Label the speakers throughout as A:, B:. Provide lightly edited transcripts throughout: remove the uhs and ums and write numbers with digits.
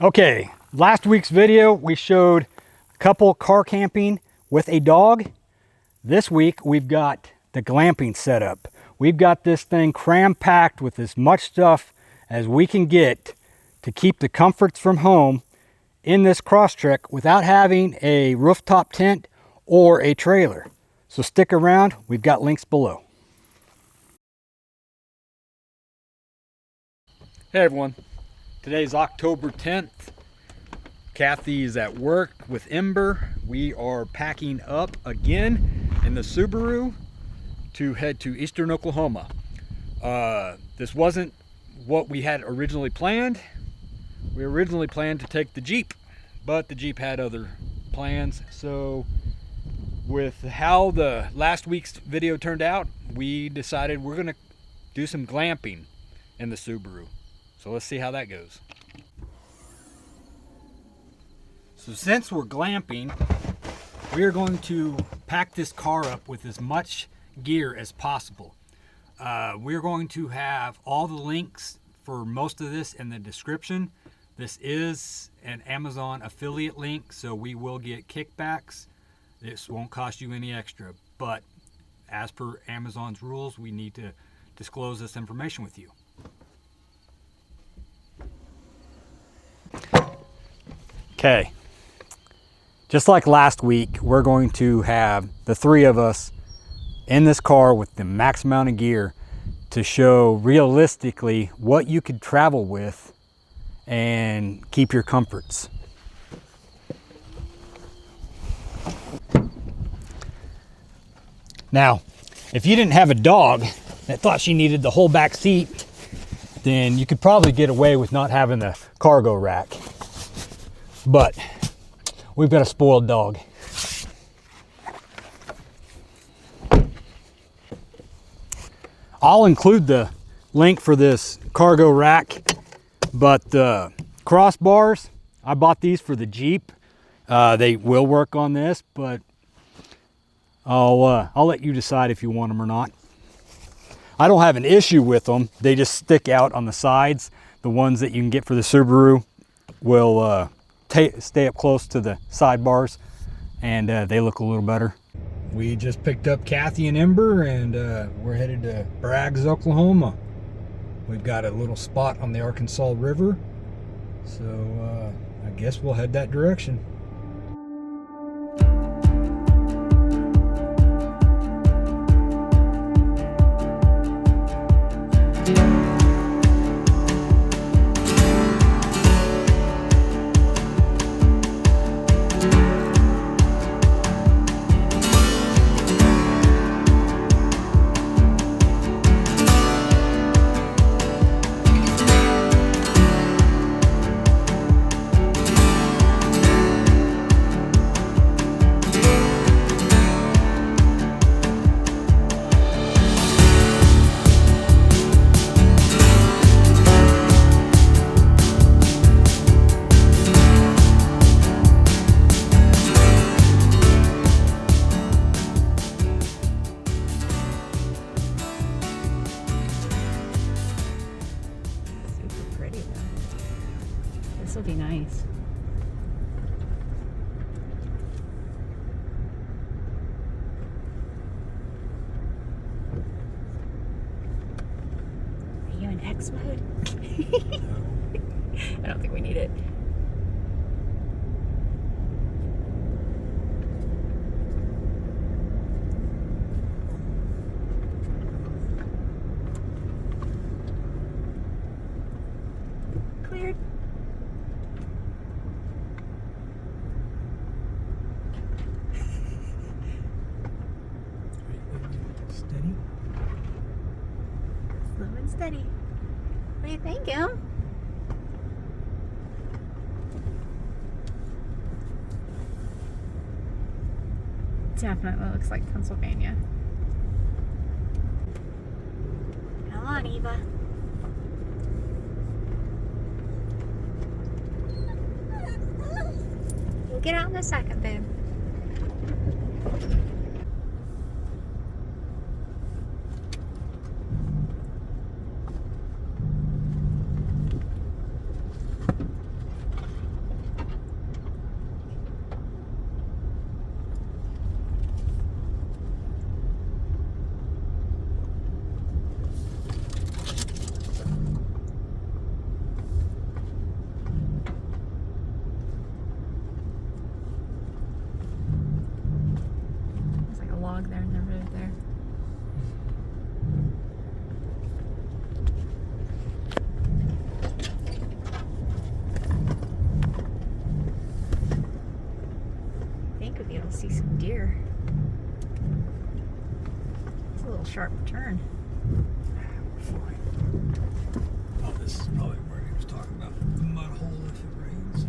A: Okay, last week's video we showed a couple car camping with a dog. This week we've got the glamping setup. We've got this thing cram-packed with as much stuff as we can get to keep the comforts from home in this Crosstrek without having a rooftop tent or a trailer. So stick around, we've got links below. Hey everyone, today's October 10th. Kathy is at work with Ember. We are packing up again in the Subaru to head to eastern Oklahoma. This wasn't what we had originally planned. We originally planned to take the Jeep, but the Jeep had other plans. So with how the last week's video turned out, we decided we're gonna do some glamping in the Subaru. So let's see how that goes. So since we're glamping, we are going to pack this car up with as much gear as possible. We're going to have all the links for most of this in the description. This is an Amazon affiliate link, so we will get kickbacks. This won't cost you any extra, but as per Amazon's rules, we need to disclose this information with you. Okay, just like last week, we're going to have the three of us in this car with the max amount of gear to show realistically what you could travel with and keep your comforts. Now, if you didn't have a dog that thought she needed the whole back seat, then you could probably get away with not having the cargo rack. But we've got a spoiled dog. I'll include the link for this cargo rack, but the crossbars, I bought these for the Jeep. They will work on this, but I'll let you decide if you want them or not. I don't have an issue with them. They just stick out on the sides. The ones that you can get for the Subaru will stay up close to the sidebars, and they look a little better. We just picked up Kathy and Ember, and we're headed to Braggs, Oklahoma. We've got a little spot on the Arkansas River, so I guess we'll head that direction.
B: This will be nice. Are you in X mode? I don't think we need it. Cleared.
A: Steady.
B: Slow and steady. What do you think, Em? Definitely looks like Pennsylvania. Come on, Eva. We'll get out in a second, babe. sharp turn.
A: Oh, this is probably where he was talking about the mud hole if it rains.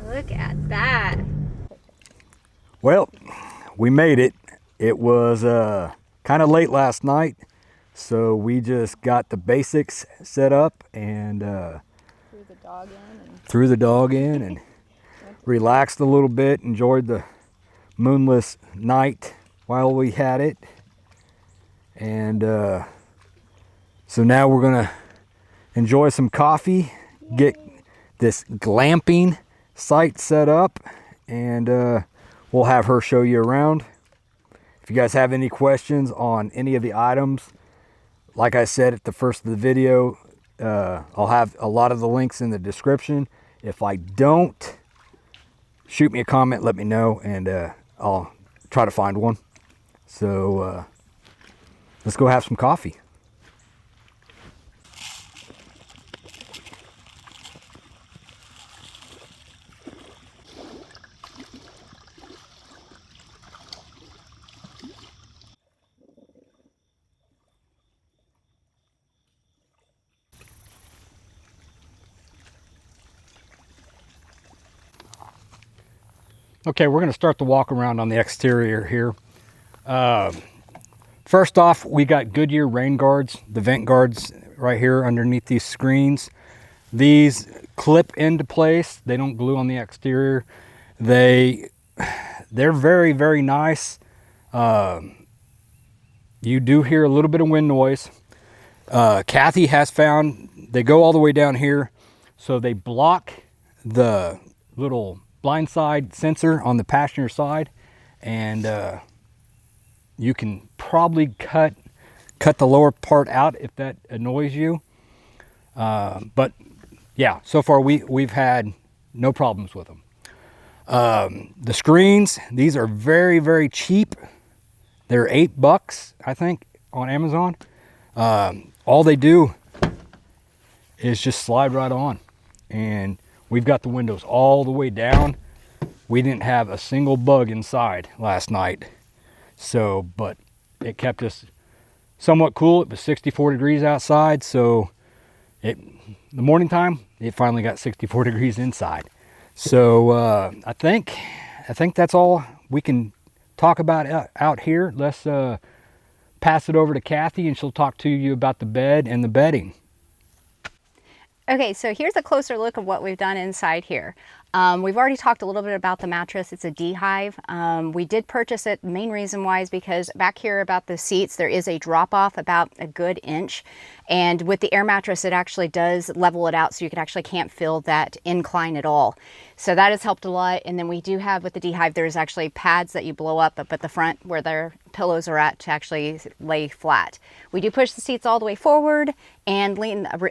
B: Look at that.
A: Well, we made it. It was kind of late last night, so we just got the basics set up and threw the dog in and relaxed a little bit, enjoyed the moonless night while we had it. And so now we're gonna enjoy some coffee, get this glamping site set up, and we'll have her show you around. If you guys have any questions on any of the items, like I said at the first of the video, I'll have a lot of the links in the description. If I don't, shoot me a comment, let me know, and I'll try to find one. So let's go have some coffee. Okay, we're going to start the walk around on the exterior here. First off, we got Goodyear rain guards, the vent guards right here underneath these screens. These clip into place. They don't glue on the exterior. They're very, very nice. You do hear a little bit of wind noise. Kathy has found they go all the way down here, so they block the little blind side sensor on the passenger side, and you can probably cut the lower part out if that annoys you. But yeah, so far we've had no problems with them. The screens, these are very, very cheap. They're $8, I think, on Amazon. All they do is just slide right on, and we've got the windows all the way down. We didn't have a single bug inside last night, so, but it kept us somewhat cool. It was 64 degrees outside, so the morning time, it finally got 64 degrees inside. So I think that's all we can talk about out here. Let's pass it over to Kathy, and she'll talk to you about the bed and the bedding.
B: Okay, so here's a closer look of what we've done inside here. We've already talked a little bit about the mattress. It's a D-Hive. We did purchase it. The main reason why is because back here about the seats, there is a drop off about a good inch. And with the air mattress, it actually does level it out, so you can't feel that incline at all. So that has helped a lot. And then we do have with the D-Hive, there's actually pads that you blow up at the front where their pillows are at to actually lay flat. We do push the seats all the way forward and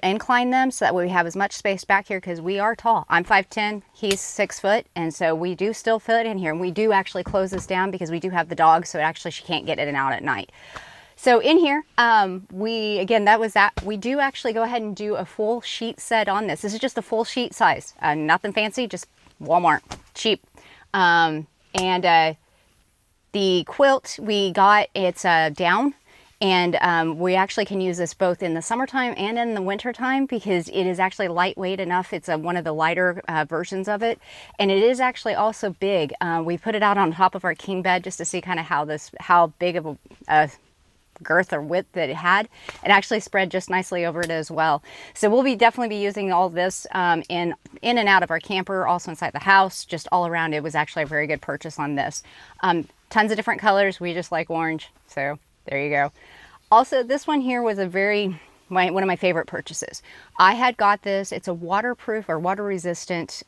B: incline them so that way we have as much space back here, because we are tall. I'm 5'10", he's 6 foot, and so we do still fit in here. And we do actually close this down because we do have the dog, so she can't get in and out at night. So in here, we do actually go ahead and do a full sheet set on this. This is just a full sheet size, nothing fancy, just Walmart, cheap. The quilt we got, it's down, and we actually can use this both in the summertime and in the wintertime because it is actually lightweight enough. It's one of the lighter versions of it, and it is actually also big. We put it out on top of our king bed just to see kind of how big of a girth or width that it had. It actually spread just nicely over it as well. So we'll definitely be using all this in and out of our camper, also inside the house, just all around. It was actually a very good purchase on this. Tons of different colors. We just like orange, so there you go. Also, this one here was one of my favorite purchases. I had got this. It's a waterproof or water resistant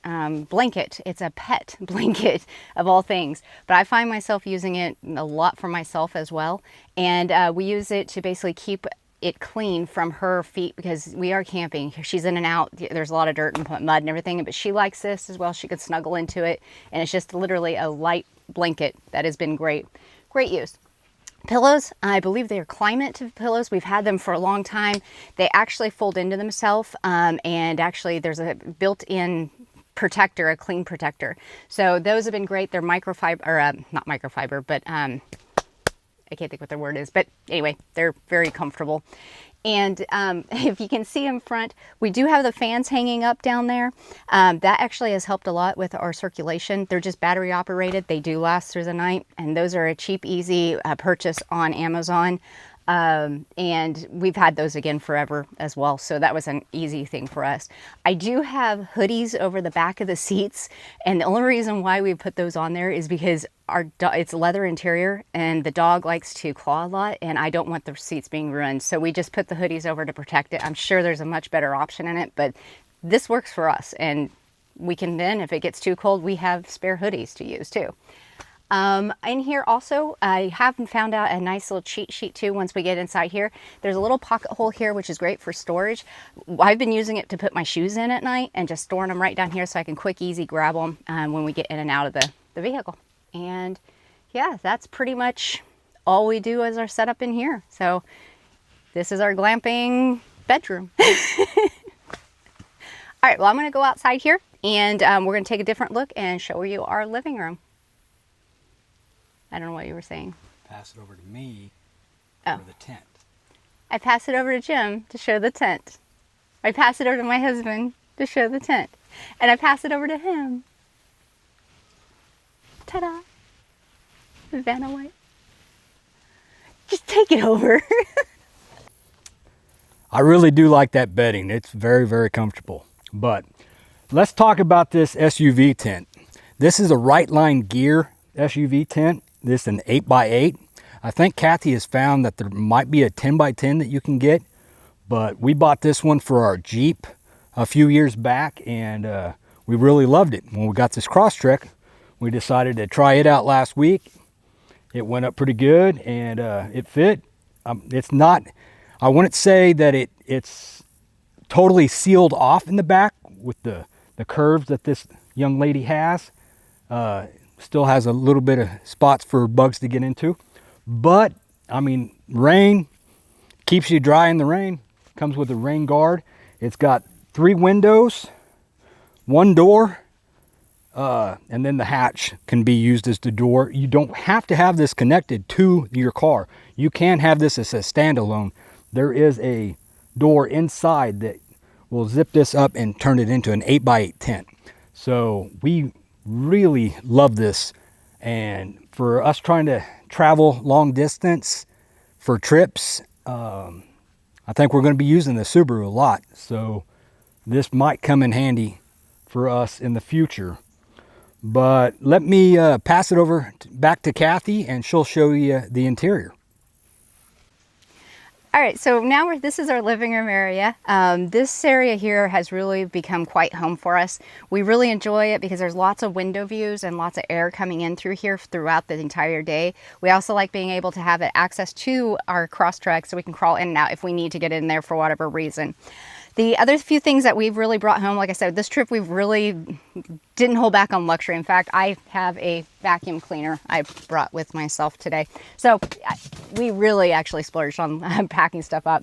B: blanket. It's a pet blanket of all things, but I find myself using it a lot for myself as well. And we use it to basically keep it clean from her feet because we are camping. She's in and out. There's a lot of dirt and mud and everything, but she likes this as well. She could snuggle into it, and it's just literally a light blanket that has been great use. Pillows, I believe they are Klymit pillows. We've had them for a long time. They actually fold into themselves, and actually there's a built-in protector, a clean protector. So those have been great. They're microfiber, or not microfiber, but I can't think what the word is, but anyway, they're very comfortable. And if you can see in front, we do have the fans hanging up down there. That actually has helped a lot with our circulation. They're just battery operated. They do last through the night, and those are a cheap, easy purchase on Amazon. And we've had those again forever as well. So that was an easy thing for us. I do have hoodies over the back of the seats. And the only reason why we put those on there is because it's leather interior and the dog likes to claw a lot and I don't want the seats being ruined. So we just put the hoodies over to protect it. I'm sure there's a much better option in it, but this works for us. And we can then, if it gets too cold, we have spare hoodies to use too. In here also, I have found out a nice little cheat sheet too. Once we get inside here, there's a little pocket hole here, which is great for storage. I've been using it to put my shoes in at night and just storing them right down here so I can quick, easy grab them when we get in and out of the vehicle. And yeah, that's pretty much all we do as our setup in here. So this is our glamping bedroom. All right, well, I'm gonna go outside here and we're gonna take a different look and show you our living room. I don't know what you were saying.
A: Pass it over to me
B: for
A: the tent.
B: I pass it over to Jim to show the tent. I pass it over to my husband to show the tent. And I pass it over to him. Ta-da! Vanna White. Just take it over.
A: I really do like that bedding. It's very, very comfortable. But let's talk about this SUV tent. This is a Rightline gear SUV tent. This is an 8x8. I think Kathy has found that there might be a 10x10 that you can get, but we bought this one for our Jeep a few years back, and we really loved it. When we got this Crosstrek, we decided to try it out last week. It went up pretty good, and it fit. It's not, I wouldn't say that it's totally sealed off in the back with the curves that this young lady has. Still has a little bit of spots for bugs to get into, but I mean, rain keeps you dry in the rain. Comes with a rain guard. It's got 3 windows, 1 door, and then the hatch can be used as the door. You don't have to have this connected to your car. You can have this as a standalone. There is a door inside that will zip this up and turn it into an 8x8 tent. So we really love this, and for us trying to travel long distance for trips, I think we're going to be using the Subaru a lot, so this might come in handy for us in the future. But let me pass it over back to Kathy and she'll show you the interior.
B: All right, so now this is our living room area. This area here has really become quite home for us. We really enjoy it because there's lots of window views and lots of air coming in through here throughout the entire day. We also like being able to have access to our Crosstrek so we can crawl in and out if we need to get in there for whatever reason. The other few things that we've really brought home, like I said, this trip we really didn't hold back on luxury. In fact, I have a vacuum cleaner I brought with myself today. So we really actually splurged on packing stuff up.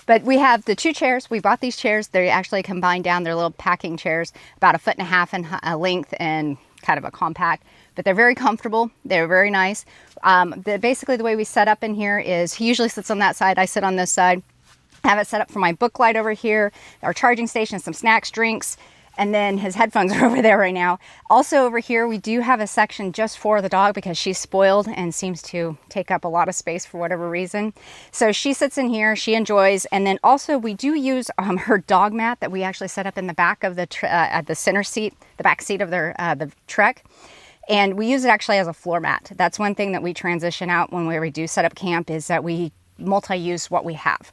B: But we have the 2 chairs. We bought these chairs. They actually combine down. They're little packing chairs, about 1.5 feet in length and kind of a compact. But they're very comfortable. They're very nice. Basically, the way we set up in here is he usually sits on that side. I sit on this side. Have it set up for my book light over here, our charging station, some snacks, drinks, and then his headphones are over there right now. Also over here, we do have a section just for the dog because she's spoiled and seems to take up a lot of space for whatever reason. So she sits in here, she enjoys, and then also we do use her dog mat that we actually set up in the back of the at the center seat, the back seat of the Trek. And we use it actually as a floor mat. That's one thing that we transition out when we do set up camp, is that we multi-use what we have.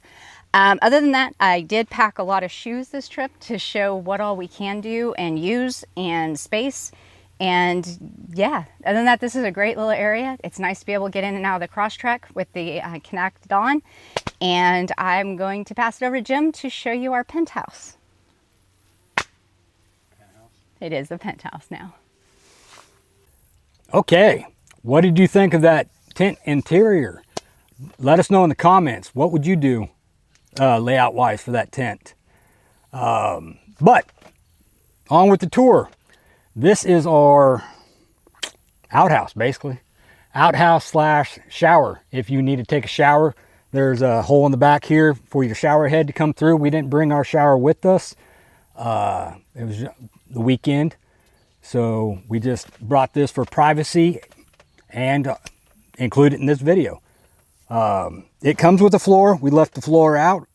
B: Other than that, I did pack a lot of shoes this trip to show what all we can do and use and space. And yeah, other than that, this is a great little area. It's nice to be able to get in and out of the Crosstrek with the connected on. And I'm going to pass it over to Jim to show you our penthouse. It is the penthouse now.
A: Okay, what did you think of that tent interior? Let us know in the comments. What would you do layout wise for that tent? But on with the tour. This is our outhouse, basically. Outhouse slash shower. If you need to take a shower, there's a hole in the back here for your shower head to come through. We didn't bring our shower with us. It was the weekend, so we just brought this for privacy and include it in this video. It comes with a floor. We left the floor out.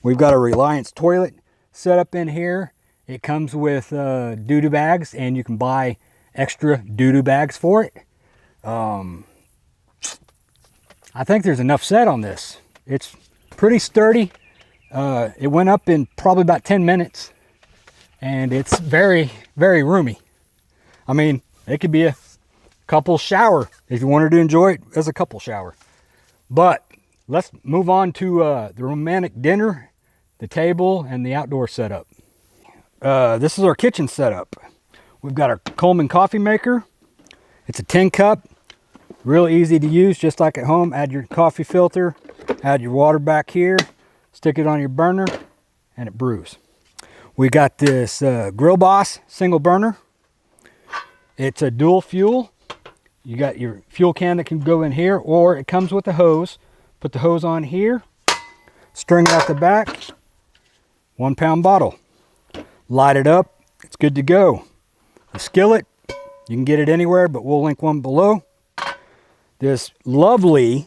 A: We've got a Reliance toilet set up in here. It comes with doo-doo bags, and you can buy extra doo-doo bags for it. I think there's enough said on this. It's pretty sturdy. It went up in probably about 10 minutes, and it's very, very roomy. I mean, it could be a couple shower if you wanted to enjoy it as a couple shower. But let's move on to the romantic dinner, the table, and the outdoor setup. This is our kitchen setup. We've got our Coleman coffee maker. It's a 10 cup, real easy to use, just like at home. Add your coffee filter, add your water back here, stick it on your burner, and it brews. We got this Grill Boss single burner. It's a dual fuel. You got your fuel can that can go in here, or it comes with a hose. Put the hose on here, string it out the back, 1 pound bottle. Light it up, it's good to go. The skillet, you can get it anywhere, but we'll link one below. This lovely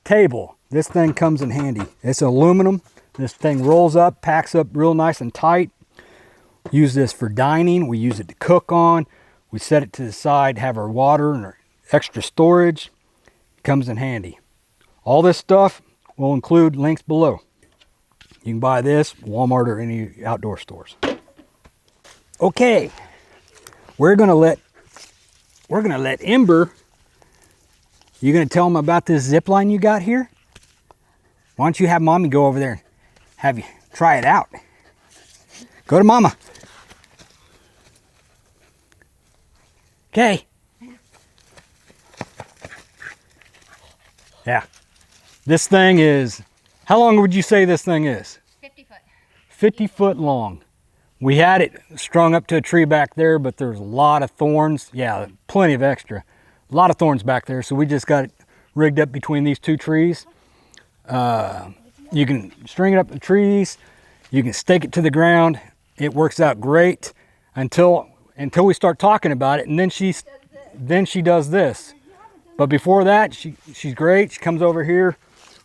A: table, this thing comes in handy. It's aluminum. This thing rolls up, packs up real nice and tight. Use this for dining. We use it to cook on. We set it to the side, have our water and our extra storage. It comes in handy. All this stuff will include links below. You can buy this Walmart or any outdoor stores. Okay, we're gonna let Ember. You gonna tell him about this zip line you got here? Why don't you have Mommy go over there and have you try it out? Go to Mama. Okay. Yeah. This thing is, how long would you say this thing is?
B: 50 foot.
A: 50 foot long. We had it strung up to a tree back there, but there's a lot of thorns. Yeah, plenty of extra. A lot of thorns back there, so we just got it rigged up between these two trees. You can string it up the trees. You can stake it to the ground. It works out great until we start talking about it, and then she does this. But before that, she's great. She comes over here,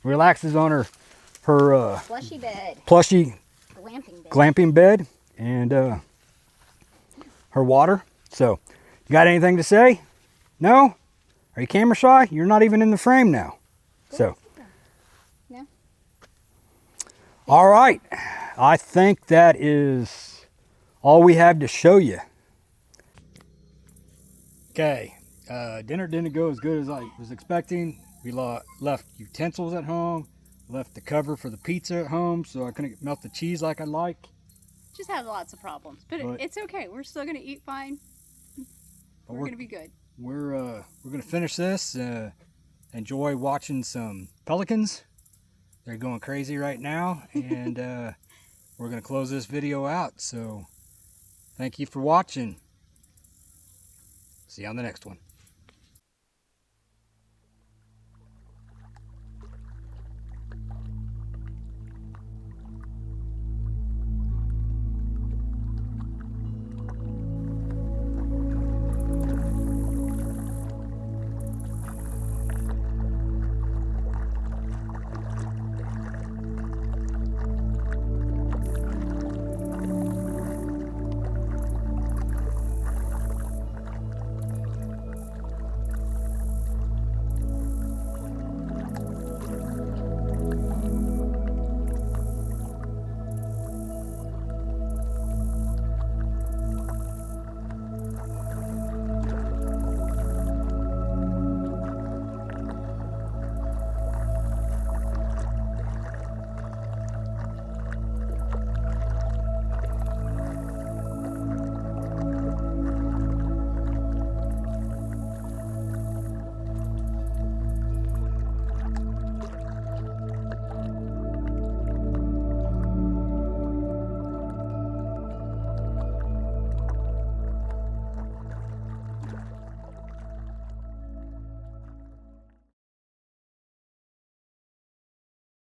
A: relaxes on her
B: Plushy bed.
A: Plushy glamping bed and her water. So, you got anything to say? No? Are you camera shy? You're not even in the frame now. So,
B: No.
A: All right. I think that is all we have to show you. Okay. Dinner didn't go as good as I was expecting. We left utensils at home, left the cover for the pizza at home, so I couldn't melt the cheese like I'd like.
C: Just had lots of problems, but it's okay. We're still gonna eat fine. We're gonna be good.
A: We're gonna finish this. Enjoy watching some pelicans. They're going crazy right now, and we're gonna close this video out. So, thank you for watching. See you on the next one.